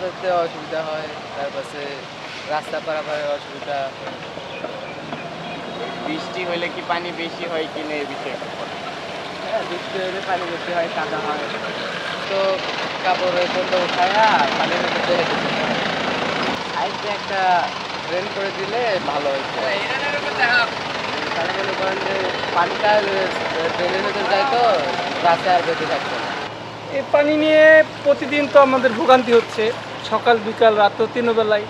যেতে অসুবিধা হয়, তারপরে রাস্তা পারাপারের অসুবিধা। বৃষ্টি হইলে কি পানি বেশি হয় কিনা এই বিষয়ে একটু বলেন। হ্যাঁ, বৃষ্টি হলে পানি বেশি হয়, কাদা হয়। তো কাপড়ের বন্ধ উঠায়া পানির মধ্যে হেঁটে যেতে হয়। সাইডে একটা ড্রেন করে দিলে ভালো হইতো। তাহলে মনে করেন যে পানিটা ড্রেনের ভেতর যায় তো রাস্তায় আর বেঁধে থাকতো না। এই পানি নিয়ে প্রতিদিন তো আমাদের ভোগান্তি হচ্ছে, সকাল বিকাল রাত তিনও বেলায়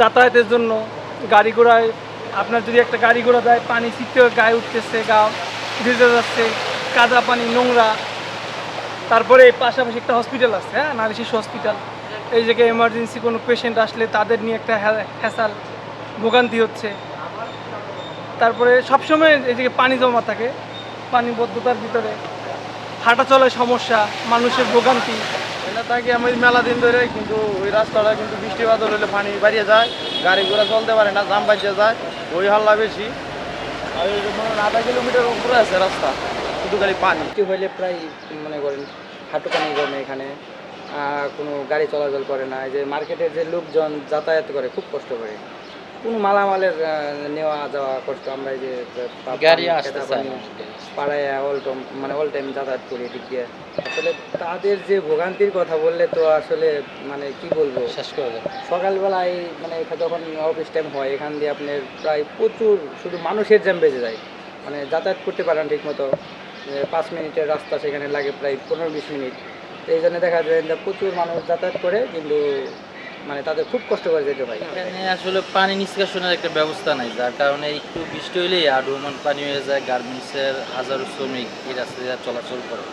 যাতায়াতের জন্য। গাড়ি ঘোড়ায় আপনার যদি একটা গাড়ি ঘোড়া যায়, পানি ছিটতে গায়ে উঠতেছে, গা ভিজে যাচ্ছে, কাদা পানি, নোংরা। তারপরে এই পাশাপাশি একটা হসপিটাল আছে, হ্যাঁ, নারী শিশু হসপিটাল। এই জায়গায় এমার্জেন্সি কোনো পেশেন্ট আসলে তাদের নিয়ে একটা হ্যাসাল, ভোগান্তি হচ্ছে। তারপরে সবসময় এই জায়গায় পানি জমা থাকে, পানিবদ্ধতার ভিতরে হাঁটা চলার সমস্যা, মানুষের ভোগান্তি। এটা থাকি আমি মেলা দিন ধরে, কিন্তু ওই রাস্তাটা কিন্তু বৃষ্টি বাদল হলে পানি বাড়িয়ে যায়, গাড়ি ঘোড়া চলতে পারে না, জাম বাজিয়ে যায়, ওই হাল্লা বেশি। আর ওই মনে হয় আধা কিলোমিটার উপরে আছে রাস্তা, শুধু খালি পানি। বৃষ্টি হলে প্রায় মনে করেন হাঁটু পানি জমে এখানে, কোনো গাড়ি চলাচল করে না। এই যে মার্কেটের যে লোকজন যাতায়াত করে খুব কষ্ট করে, কোনো মালামালের নেওয়া যাওয়া কষ্ট। আমরা এই যে গাড়ি আসতে চায় না। পাড়ায় অল টাইম যাতায়াত করি এদিক দিয়ে। আসলে তাদের যে ভোগান্তির কথা বললে তো আসলে মানে কি বলবো, শেষ করে দেয়। সকালবেলায় মানে যখন অফিস টাইম হয়, এখান দিয়ে আপনার প্রায় প্রচুর শুধু মানুষের জ্যাম বেজে যায়। মানে যাতায়াত করতে পারেন ঠিক মতো, 5 মিনিটের রাস্তা সেখানে লাগে প্রায় 15-20 মিনিট। তো এই জন্য দেখা যায় যে প্রচুর মানুষ যাতায়াত করে, কিন্তু মানে তাদের খুব কষ্ট করে যেতে হয়। এখানে আসলে পানি নিষ্কাশনের একটা ব্যবস্থা নাই, যার কারণে একটু বৃষ্টি হইলেই আডুমান পানি হয়ে যায়। গার্মেন্টসের হাজারো শ্রমিক এই রাস্তা দিয়ে চলাচল করে।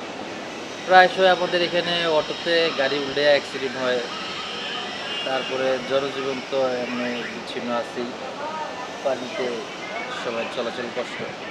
প্রায়শই আমাদের এখানে অটোতে গাড়ি উল্টে অ্যাক্সিডেন্ট হয়। তারপরে জনজীবন তো এমনি বিচ্ছিন্ন আছেই, পানিতে সবাই চলাচল কষ্ট।